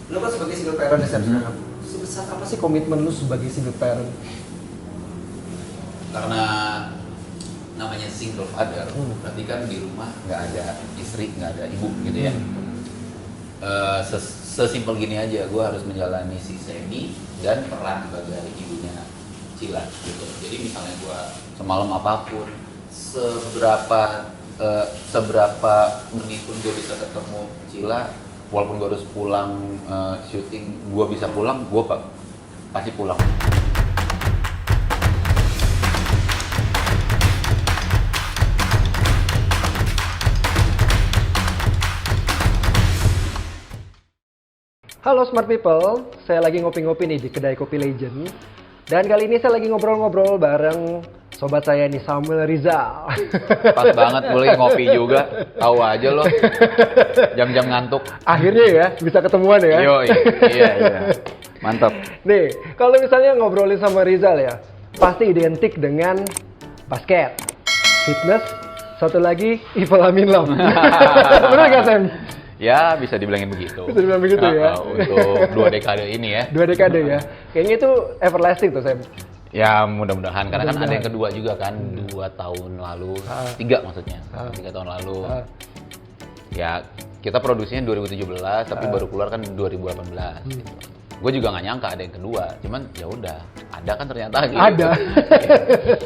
Lu kan sebagai single parent ya, sekarang. Sebesar apa sih komitmen lu sebagai single parent? Karena namanya single father, berarti kan di rumah nggak ada istri, nggak ada ibu gitu ya. Sesimpel gini aja, gue harus menjalani si Semi dan peran sebagai ibunya Cila gitu. Jadi misalnya gue semalam apapun, seberapa menit pun gue bisa ketemu Cila, walaupun gue harus pulang syuting, gue bisa pulang, gue pasti pulang. Halo Smart People, saya lagi ngopi-ngopi nih di kedai Kopi Legend. Dan kali ini saya lagi ngobrol-ngobrol bareng sobat saya nih, Samuel Rizal. Pas banget, gue lagi ngopi juga. Tahu aja loh, jam-jam ngantuk. Akhirnya ya, bisa ketemuan ya. Iya. Mantap. Nih, kalau misalnya ngobrolin sama Rizal ya, pasti identik dengan basket, fitness, satu lagi Evil Amin Love. Bener gak Sam? Ya, bisa dibilangin begitu. Bisa dibilang begitu ya. Untuk 2 dekade ini ya. 2 dekade ya. Kayaknya itu everlasting tuh Sam. Ya, mudah-mudahan. Karena kan ada yang kedua juga kan, 2 tahun lalu. 3 maksudnya. 3 tahun lalu. Ya, kita produksinya 2017, tapi baru keluar kan 2018. Gitu. Gue juga nggak nyangka ada yang kedua, cuman ya udah ada kan ternyata gitu. Ada.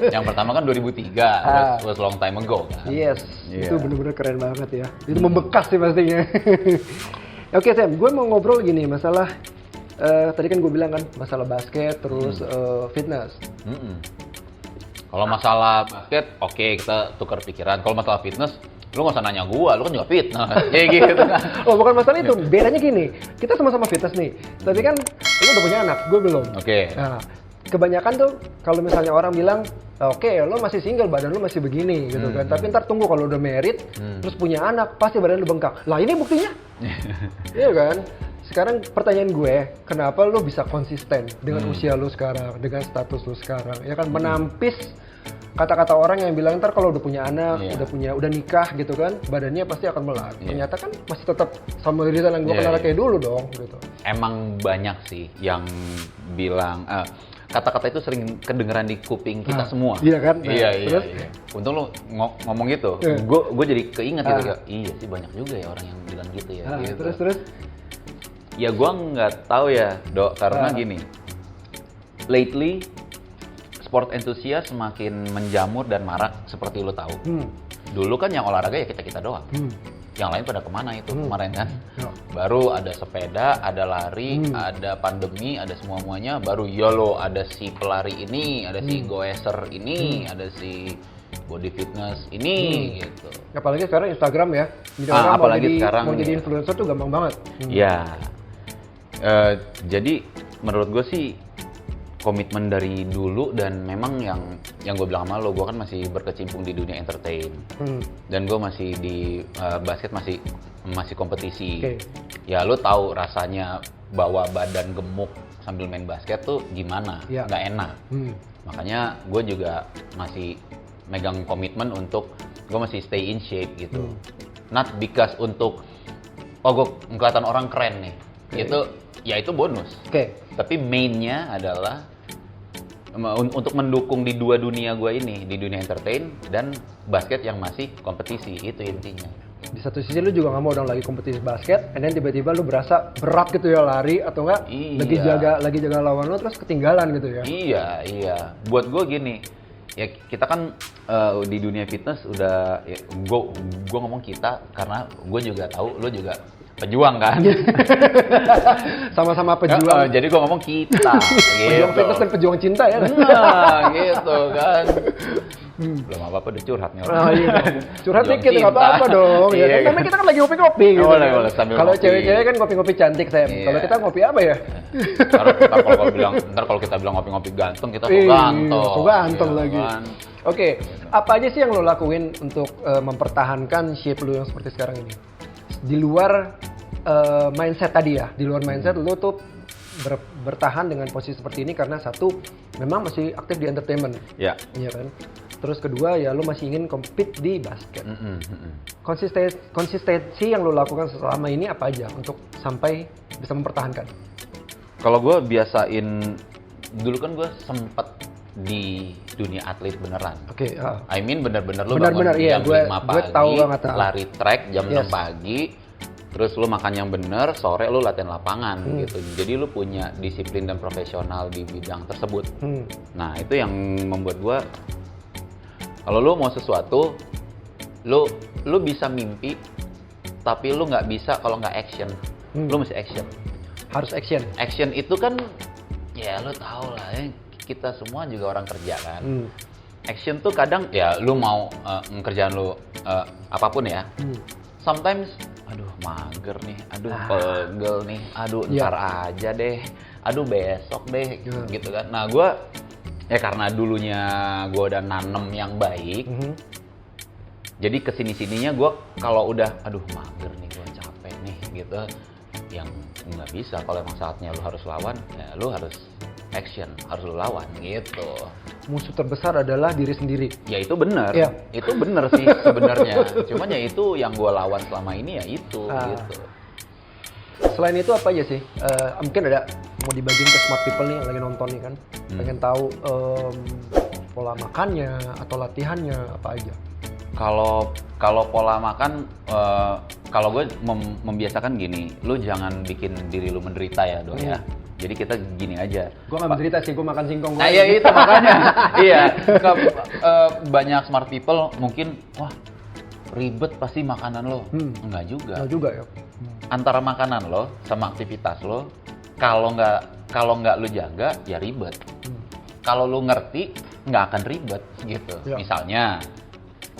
Yang pertama kan 2003, was long time ago kan. Yes, Yeah. itu bener-bener keren banget ya. Itu membekas sih pastinya. Oke Sam, gue mau ngobrol gini masalah tadi kan gue bilang kan masalah basket terus fitness. Kalau masalah basket, oke, kita tukar pikiran. Kalau masalah fitness, lu nggak usah nanya gua, lu kan juga fitness. Kayak gitu kan. Oh bukan masalah itu, bedanya gini, kita sama-sama fitness nih, tapi kan lu udah punya anak, gue belum. Oke. Nah, kebanyakan tuh kalau misalnya orang bilang, oke, lo masih single, badan lo masih begini gitu kan, tapi ntar tunggu kalau udah married, terus punya anak, pasti badan lo bengkak. Lah ini buktinya, iya kan? Sekarang pertanyaan gue, kenapa lo bisa konsisten dengan usia lo sekarang, dengan status lo sekarang, ya kan menampis kata-kata orang yang bilang ntar kalau udah punya anak, udah nikah gitu kan, badannya pasti akan melar. Ternyata kan masih tetap sama Rizal yang gue kenal kayak dulu dong gitu. Emang banyak sih yang bilang kata-kata itu sering kedengeran di kuping kita semua. Iya kan? Nah, Iya. terus? Untung lu ngomong gitu. Gue jadi keinget gitu ya. Iya sih banyak juga ya orang yang bilang gitu ya. Gitu. Terus? Ya gue nggak tahu ya Dok, karena gini. Lately sport enthusiast semakin menjamur dan marak seperti lo tahu. Dulu kan yang olahraga ya kita doang. Yang lain pada kemana itu kemarin kan? Baru ada sepeda, ada lari, ada pandemi, ada semuanya. Baru YOLO, ada si pelari ini, ada si goeser ini, ada si body fitness ini gitu. Apalagi sekarang Instagram ya. Jadi orang apalagi sekarang mau jadi influencer tuh gampang banget. Ya. Jadi menurut gue sih komitmen dari dulu, dan memang yang gue bilang sama lo, gue kan masih berkecimpung di dunia entertain, dan gue masih di basket masih kompetisi. Ya lo tahu rasanya bawa badan gemuk sambil main basket tuh gimana, nggak enak. Makanya gue juga masih megang komitmen untuk gue masih stay in shape gitu. Not because untuk gue kelihatan orang keren nih, itu bonus. Tapi mainnya adalah untuk mendukung di 2 dunia gue ini, di dunia entertain dan basket yang masih kompetisi, itu intinya. Di satu sisi lu juga nggak mau dong lagi kompetisi basket, and then tiba-tiba lu berasa berat gitu ya lari atau enggak lagi jaga lawan lu terus ketinggalan gitu ya. Iya. Buat gue gini, ya kita kan di dunia fitness udah, ya, gue ngomong kita karena gue juga tahu lo juga pejuang kan. Sama-sama pejuang. Jadi gue ngomong kita. Pejuang fitness dan pejuang cinta ya. Nah, gitu kan. Belum apa-apa udah curhat nih orang. Curhat dikit nggak apa-apa dong. Ya kan memang kita kan lagi ngopi-ngopi gitu. Boleh, Kalau cewek-cewek kan ngopi-ngopi cantik Sam. Kalau kita ngopi apa ya? Ntar kalau kita bilang ngopi-ngopi ganteng, kita so ganteng lagi. Oke, apa aja sih yang lo lakuin untuk mempertahankan shape lo yang seperti sekarang ini? Di luar mindset tadi ya, di luar mindset lo tuh bertahan dengan posisi seperti ini karena satu, memang masih aktif di entertainment. Iya kan? Terus kedua ya lo masih ingin compete di basket. Konsistensi yang lo lakukan selama ini apa aja untuk sampai bisa mempertahankan? Kalau gue biasain, dulu kan gue sempet di dunia atlet beneran. Oke. I mean bener-bener lu Bener-bener, bangun iya, jam gue 5 pagi, tahu banget, lari track jam 6 Yes. pagi, terus lu makan yang bener, sore lu latihan lapangan gitu. Jadi lu punya disiplin dan profesional di bidang tersebut. Nah itu yang membuat gue, kalau lu mau sesuatu, lu bisa mimpi, tapi lu nggak bisa kalau nggak action. Lu mesti action. Harus action. Action itu kan, ya lu tau lah ya, kita semua juga orang kerja kan. Action tuh kadang ya lu mau kerjaan lu apapun ya. Sometimes aduh mager nih, aduh pegel nih, aduh ntar aja deh, aduh besok deh gitu kan. Nah gue ya karena dulunya gue udah nanem yang baik, jadi kesini-sininya gue kalau udah aduh mager nih, gue capek nih gitu, yang nggak bisa. Kalau emang saatnya lu harus lawan, ya lu harus action, harus lu lawan gitu. Musuh terbesar adalah diri sendiri. Ya itu bener, Iya. itu bener sih sebenarnya. Cuman ya itu yang gue lawan selama ini ya itu gitu. Selain itu apa aja sih? Mungkin ada mau dibagiin ke smart people nih yang lagi nonton nih kan, pengen tahu pola makannya atau latihannya apa aja. Kalau pola makan, kalau gue membiasakan gini, lu jangan bikin diri lu menderita ya dong ya. Jadi kita gini aja. Gue nggak menderita sih, gue makan singkong. Nah ya itu makanya, iya. Banyak smart people mungkin, wah ribet pasti makanan lo. Enggak juga. Enggak juga ya. Antara makanan lo sama aktivitas lo, kalau nggak lu jaga ya ribet. Kalau lu ngerti nggak akan ribet gitu. Ya. Misalnya,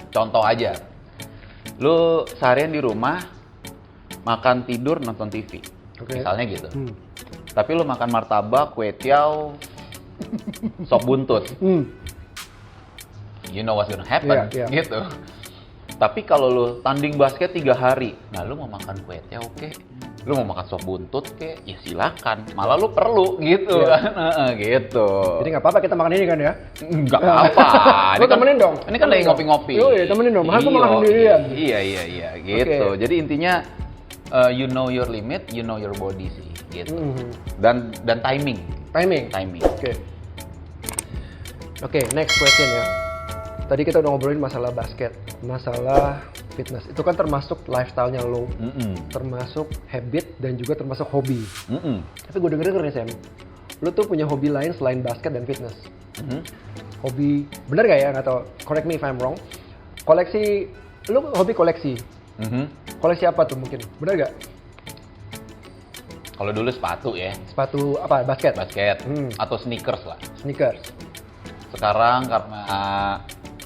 contoh aja, lu seharian di rumah makan, tidur, nonton TV, misalnya gitu. Tapi lu makan martabak, kue tiaw, sop buntut, you know what's gonna happen, gitu. Tapi kalau lu tanding basket 3 hari, nah lu mau makan kue tiaw kek, lu mau makan sop buntut kek, ya silakan. Malah lu perlu gitu kan, gitu. Jadi nggak apa-apa kita makan ini kan ya? Nggak apa-apa. Lu temenin dong. Ini kan lagi ngopi-ngopi. Iya, temenin dong. Makanya gue makan sendirian. Iya, gitu. Jadi intinya you know your limit, you know your body sih, gitu. Dan timing. Timing. Oke, next question ya. Tadi kita udah ngobrolin masalah basket, masalah fitness. Itu kan termasuk lifestyle-nya lo, termasuk habit dan juga termasuk hobi. Tapi gue denger nih Sam, lo tuh punya hobi lain selain basket dan fitness. Hobi, bener gak ya? Nggak tau, correct me if I'm wrong. Koleksi, lo hobi koleksi. Koleksi apa tuh mungkin? Bener gak? Kalau dulu sepatu ya. Sepatu apa? Basket? Basket. Atau sneakers lah. Sneakers. Sekarang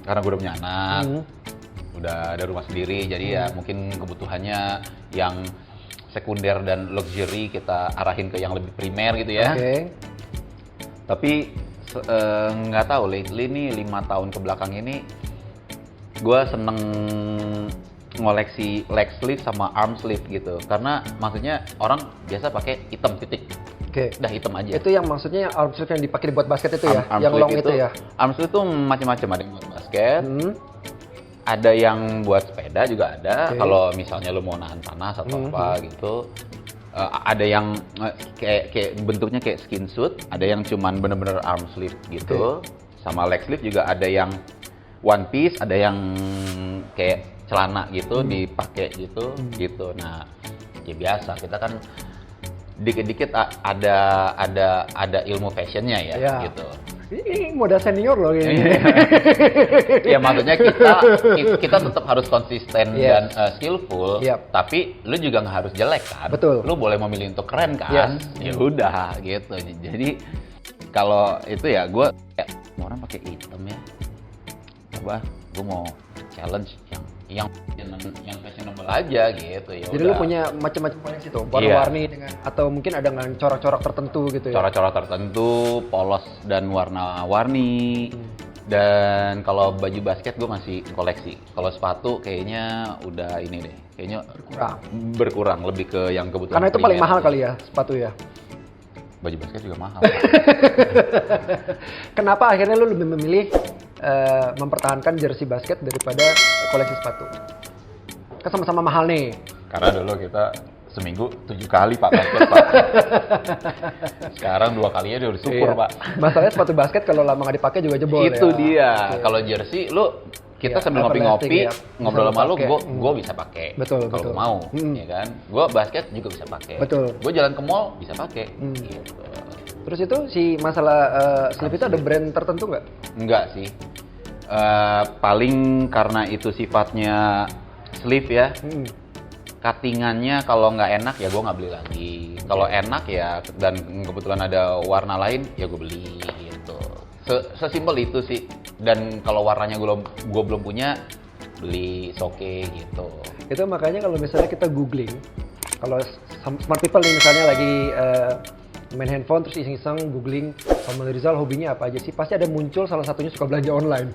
karena gue udah punya anak, udah ada rumah sendiri, jadi ya mungkin kebutuhannya yang sekunder dan luxury kita arahin ke yang lebih primer gitu ya. Tapi nggak tahu, lately nih 5 tahun ke belakang ini gue seneng ngoleksi leg sleeve sama arm sleeve gitu, karena maksudnya orang biasa pakai hitam titik. Udah hitam aja. Itu yang maksudnya arm sleeve yang dipakai buat basket itu ya? Yang long itu ya? Arm sleeve itu macam-macam, ada yang buat basket, ada yang buat sepeda juga ada. Kalau misalnya lu mau nahan panas atau apa gitu. Ada yang kayak bentuknya kayak skin suit, ada yang cuman bener-bener arm sleeve gitu. Sama leg sleeve juga ada yang one piece, ada yang kayak celana gitu dipakai gitu. Nah, ya biasa kita kan dikit-dikit ada ilmu fashionnya ya, gitu. Ini modal senior loh ini. Ya maksudnya kita tetap harus konsisten dan skillful, tapi lu juga nggak harus jelek kan. Betul. Lu boleh memilih untuk keren kan. Ya udah gitu. Jadi kalau itu ya gue kayak orang pakai hitam ya. Coba gue mau challenge yang fashionable aja gitu ya. Jadi lu punya macam-macam koleksi tuh, warna-warni dengan atau mungkin ada dengan corak-corak tertentu gitu ya. Corak-corak tertentu, polos dan warna-warni. Dan kalau baju basket gue masih koleksi. Kalau sepatu kayaknya udah ini deh. Kayaknya berkurang lebih ke yang kebutuhan. Karena itu paling mahal kali ya sepatu ya. Baju basket juga mahal. Kenapa akhirnya lu lebih memilih mempertahankan jersey basket daripada koleksi sepatu? Kan sama-sama mahal nih. Karena dulu kita seminggu 7 kali Pak basket Pak. Sekarang 2 kalinya dia udah syukur Pak. Masalahnya sepatu basket kalau lama nggak dipakai juga jebol Itu ya. dia. Kalau jersey lu kita sambil ngopi-ngopi, ngobrol sama lu, gue bisa pakai. Betul, kalau betul. mau, ya kan. Gue basket juga bisa pakai. Betul. Gue jalan ke mall bisa pakai. Gitu. Terus itu si masalah slip itu ada brand tertentu nggak? Enggak sih. Paling karena itu sifatnya sleeve ya. Cuttingannya kalau nggak enak ya gue nggak beli lagi. Kalau enak ya dan kebetulan ada warna lain ya gue beli gitu. Sesimpel itu sih. Dan kalau warnanya gue belum punya, beli soke gitu. Itu makanya kalau misalnya kita googling, kalau smart people nih misalnya lagi main handphone terus iseng-iseng googling Samuel Rizal hobinya apa aja sih, pasti ada muncul salah satunya suka belanja online.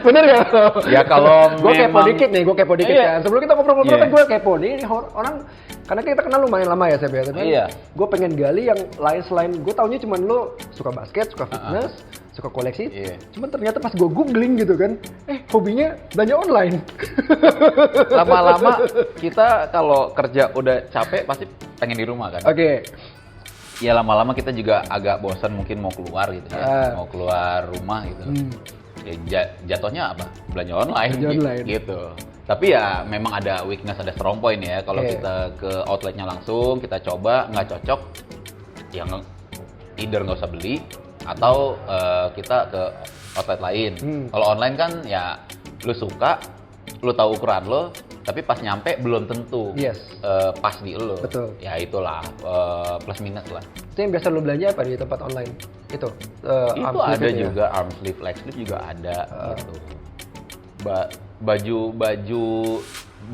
Bener nggak? Ya kalau gue kepo dikit nih, Iya. kan. Sebelum kita ngobrol-ngobrol Iya. kan gue kepo nih orang karena kita kenal lumayan lama ya Seb ya. Tapi Iya. gue pengen gali yang lain selain gue taunya cuma lo suka basket, suka fitness, suka koleksi. Iya. Cuman ternyata pas gue googling gitu kan, hobinya belanja online. Lama-lama kita kalau kerja udah capek pasti pengen di rumah kan. Oke. Ya lama-lama kita juga agak bosan mungkin mau keluar gitu ya, mau keluar rumah gitu. Ya jatuhnya apa? Belanja online, gitu. Tapi ya memang ada weakness, ada strong point ya. Kalau kita ke outletnya langsung, kita coba nggak cocok, ya either nggak usah beli atau kita ke outlet lain. Kalau online kan ya lu suka, lu tahu ukuran lo, tapi pas nyampe belum tentu pas di lo. Betul. Ya itulah plus minus lah. Itu yang biasa lo belanja apa di tempat online? Itu Itu ada juga arm sleeve, leg sleeve juga ada gitu. Baju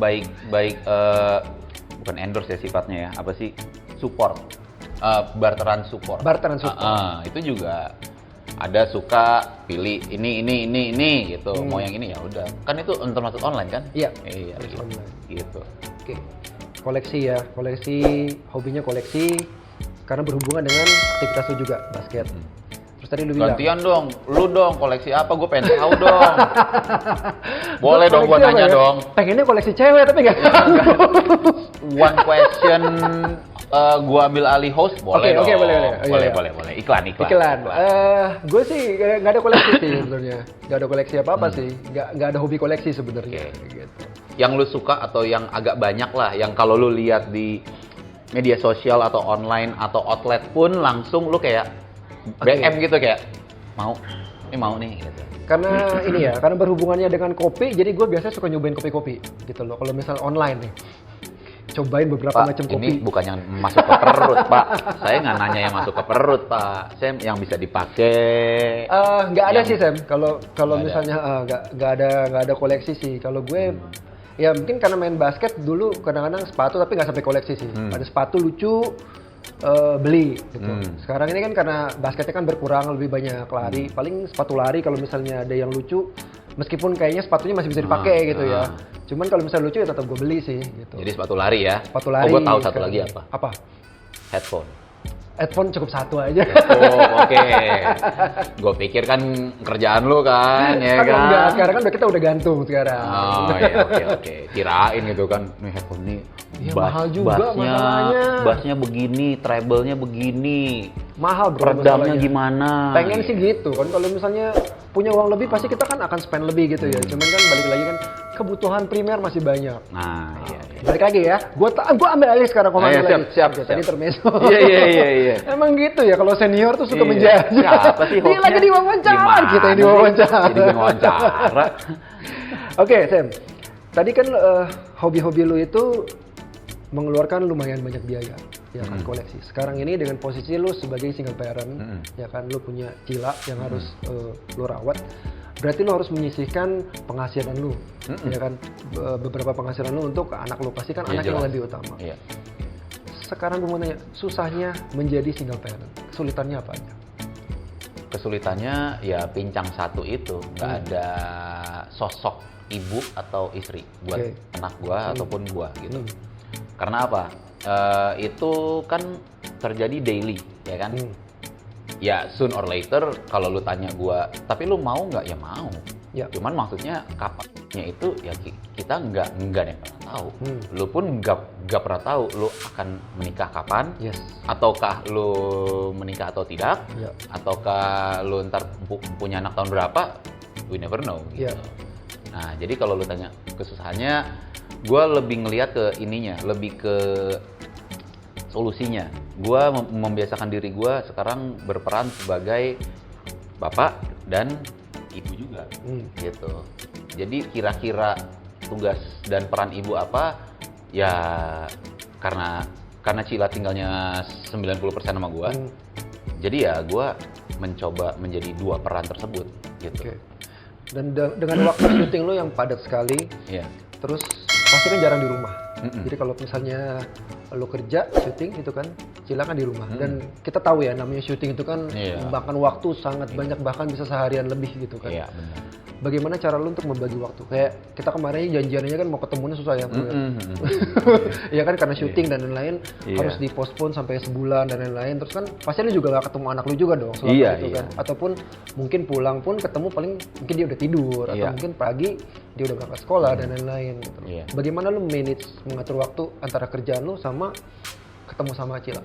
baik bukan endorse ya sifatnya ya, apa sih, support, barteran support. Itu juga ada, suka pilih ini gitu, mau yang ini ya udah, kan itu termasuk online kan? Iya gitu. online Gitu. Oke. Koleksi ya, hobinya koleksi karena berhubungan dengan aktivitas lu juga, basket. Terus tadi lu bilang Gantian dong, lu dong koleksi apa, gue pengen tahu dong. Boleh dong gua nanya dong. Pengennya koleksi cewek tapi nggak One question, gua ambil alih host, boleh dong. Oke, boleh. Boleh. Iklan. Gue sih nggak ada koleksi sih sebenarnya. Nggak ada koleksi apa sih. Nggak ada hobi koleksi sebenarnya. Gitu. Yang lu suka atau yang agak banyak lah, yang kalau lu lihat di media sosial atau online atau outlet pun langsung lu kayak BM gitu, kayak mau nih gitu. Karena ini ya, karena berhubungannya dengan kopi, jadi gue biasanya suka nyobain kopi-kopi gitu loh. Kalau misal online nih, cobain beberapa macam kopi. Ini bukan yang masuk ke perut, Pak. Saya nggak nanya yang masuk ke perut, Pak. Saya yang bisa dipakai. Nggak ada sih, Sam. Kalau misalnya nggak ada koleksi sih. Kalau gue ya mungkin karena main basket dulu kadang-kadang sepatu, tapi nggak sampai koleksi sih. Ada sepatu lucu, beli gitu. Sekarang ini kan karena basketnya kan berkurang, lebih banyak lari. Paling sepatu lari kalau misalnya ada yang lucu, meskipun kayaknya sepatunya masih bisa dipakai gitu ya. Cuman kalau misalnya lucu ya tetap gue beli sih gitu. Jadi sepatu lari ya? Sepatu lari. Oh, gue tahu satu lagi apa? Apa? Headphone Cukup satu aja. Oh, oke. Gue pikir kan kerjaan lu kan, ya kan? Enggak, sekarang kan kita udah gantung sekarang. Oh iya, oke. Kirain gitu kan, nih headphone nih Iya, mahal juga masalahnya. Bassnya begini, treble-nya begini. Mahal bro. Redamnya gimana? Pengen sih gitu kan, kalau misalnya punya uang lebih pasti kita kan akan spend lebih gitu ya. Cuman kan balik lagi kan kebutuhan primer masih banyak. Nah, iya. Balik lagi ya, gua ambil alih sekarang komando lagi. Siap. Tadi intermezzo. Iya. Emang gitu ya, kalau senior tuh suka menjajah. Siapa sih Dia lagi diwawancara, kita yang diwawancara. Jadi diwawancara. Oke, Sam. Tadi kan hobi-hobi lu itu mengeluarkan lumayan banyak biaya, ya kan, koleksi. Sekarang ini dengan posisi lu sebagai single parent, ya kan, lu punya cila yang harus lu rawat. Berarti lu harus menyisihkan penghasilan lu, ya kan, beberapa penghasilan lu untuk anak lu. Pasti kan anak yang lebih utama. Iya. Sekarang gue mau nanya, susahnya menjadi single parent, kesulitannya apa aja? Kesulitannya ya pincang satu itu, nggak ada sosok ibu atau istri buat anak gua ataupun gua gitu. Karena apa? Itu kan terjadi daily, ya kan? Ya soon or later kalau lu tanya gua, tapi lu mau nggak? Ya mau. Ya. Cuman maksudnya kapannya itu ya kita nggak ada yang pernah tahu. Lu pun nggak pernah tahu lu akan menikah kapan, Yes. ataukah lu menikah atau tidak, Ya. ataukah lu ntar punya anak tahun berapa, we never know. Gitu. Ya. Nah, jadi kalau lu tanya kesusahannya, gue lebih ngelihat ke ininya, lebih ke solusinya. Gue membiasakan diri gue sekarang berperan sebagai bapak dan ibu juga, gitu. Jadi kira-kira tugas dan peran ibu apa? Ya karena Cila tinggalnya 90% sama gue, jadi ya gue mencoba menjadi dua peran tersebut, gitu. Oke. Dan dengan waktu syuting lo yang padat sekali, Iya. terus pasti kan jarang di rumah. Jadi kalau misalnya lo kerja syuting itu kan Cila kan di rumah. Dan kita tahu ya namanya syuting itu kan makan waktu sangat banyak, bahkan bisa seharian lebih gitu kan. Iya, benar. Bagaimana cara lo untuk membagi waktu? Kayak kita kemarin janjiannya kan mau ketemunya susah ya, Bro. Ya kan karena syuting dan lain-lain harus dipospon sampai sebulan dan lain-lain. Terus kan pasti lo juga gak ketemu anak lo juga dong selama itu kan. Ataupun mungkin pulang pun ketemu paling mungkin dia udah tidur atau mungkin pagi dia udah berangkat sekolah dan lain-lain gitu. Bagaimana lo manage mengatur waktu antara kerjaan lo sama ketemu sama Cila?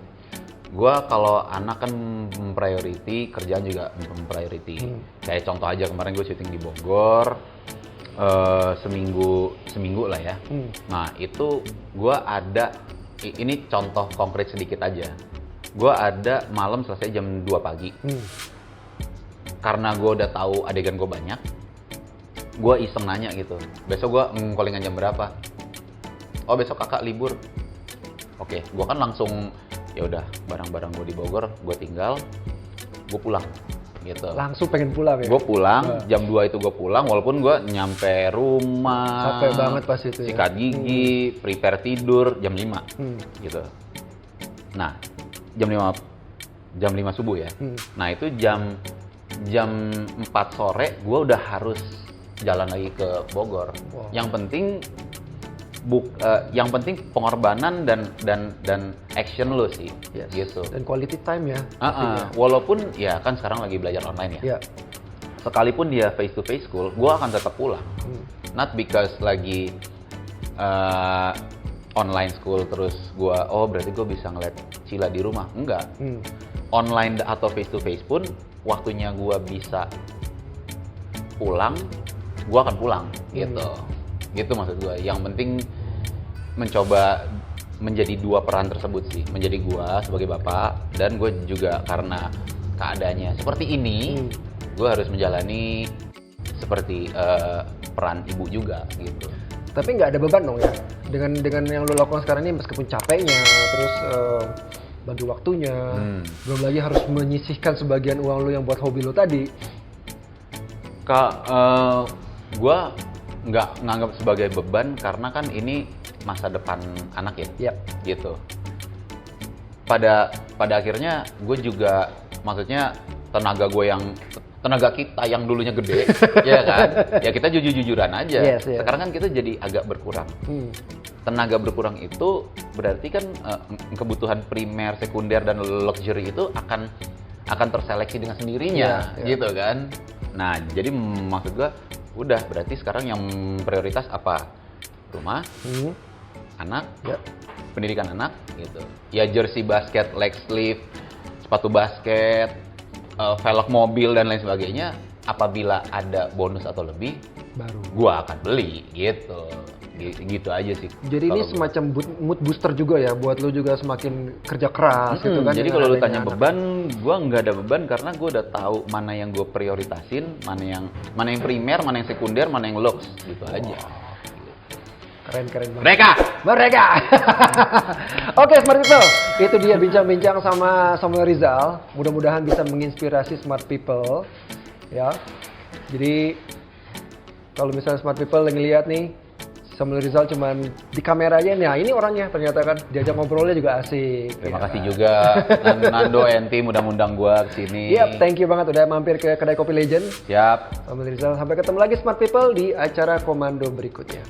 Gua kalau anak kan mempriority, kerjaan juga mempriority. Kayak contoh aja kemarin gue syuting di Bogor, seminggu lah ya. Nah itu gue ada, ini contoh konkret sedikit aja. Gue ada malam selesai jam 2 pagi. Karena gue udah tahu adegan gue banyak, gue iseng nanya gitu. Besok gue callingan jam berapa? Oh besok kakak libur. Oke, gue kan langsung ya udah barang-barang gue di Bogor, gue tinggal, gue pulang gitu. Langsung pengen pulang ya? Gue pulang, jam 2 itu gue pulang, walaupun gue nyampe rumah, capek banget pas itu ya? sikat gigi, prepare tidur, jam 5 gitu. Nah, jam 5 subuh ya. Nah itu jam 4 sore gue udah harus jalan lagi ke Bogor. Yang penting pengorbanan dan action lo sih, gitu. Dan quality time ya. Walaupun ya kan sekarang lagi belajar online ya. Sekalipun dia face to face school, gue akan tetap pulang. Not because lagi online school terus gue berarti gue bisa ngeliat Cila di rumah. Enggak. Online atau face to face pun waktunya gue bisa pulang, gue akan pulang gitu. Gitu maksud gue. Yang penting mencoba menjadi dua peran tersebut sih. Menjadi gue sebagai bapak, dan gue juga karena keadaannya seperti ini, gue harus menjalani seperti peran ibu juga gitu. Tapi nggak ada beban dong ya? Dengan yang lo lakukan sekarang ini, meskipun capeknya, terus bagi waktunya, belum lagi harus menyisihkan sebagian uang lo yang buat hobi lo tadi. Gue nggak nganggap sebagai beban karena kan ini masa depan anak ya, gitu. Pada akhirnya gue juga, maksudnya tenaga kita yang dulunya gede, ya kan? Ya kita jujur-jujuran aja. Sekarang kan kita jadi agak berkurang. Tenaga berkurang itu berarti kan kebutuhan primer, sekunder, dan luxury itu akan terseleksi dengan sendirinya, gitu kan? Nah, jadi maksud gue, udah berarti sekarang yang prioritas apa? Rumah, anak, pendidikan anak, gitu. Ya jersey basket, leg sleeve, sepatu basket, velg mobil dan lain sebagainya. Apabila ada bonus atau lebih, baru gua akan beli, gitu. Gitu aja sih. Jadi ini semacam mood booster juga ya, buat lo juga semakin kerja keras gitu kan. Jadi kalau lo tanya beban, gua nggak ada beban karena gua udah tahu mana yang gua prioritasin, mana yang primer, mana yang sekunder, mana yang lux, gitu aja. Keren banget. Mereka. Oke, Smart People. Itu dia bincang-bincang sama Samuel Rizal. Mudah-mudahan bisa menginspirasi Smart People. Ya. Jadi kalau misalnya Smart People yang lihat nih, Samuel Rizal cuman di kamera aja. Nah, ini orangnya ternyata kan diajak ngobrolnya juga asik. Terima kasih juga Nando Enti udah ngundang gua kesini. Thank you banget udah mampir ke kedai Kopi Legend. Siap. Samuel Rizal, sampai ketemu lagi Smart People di acara Komando berikutnya.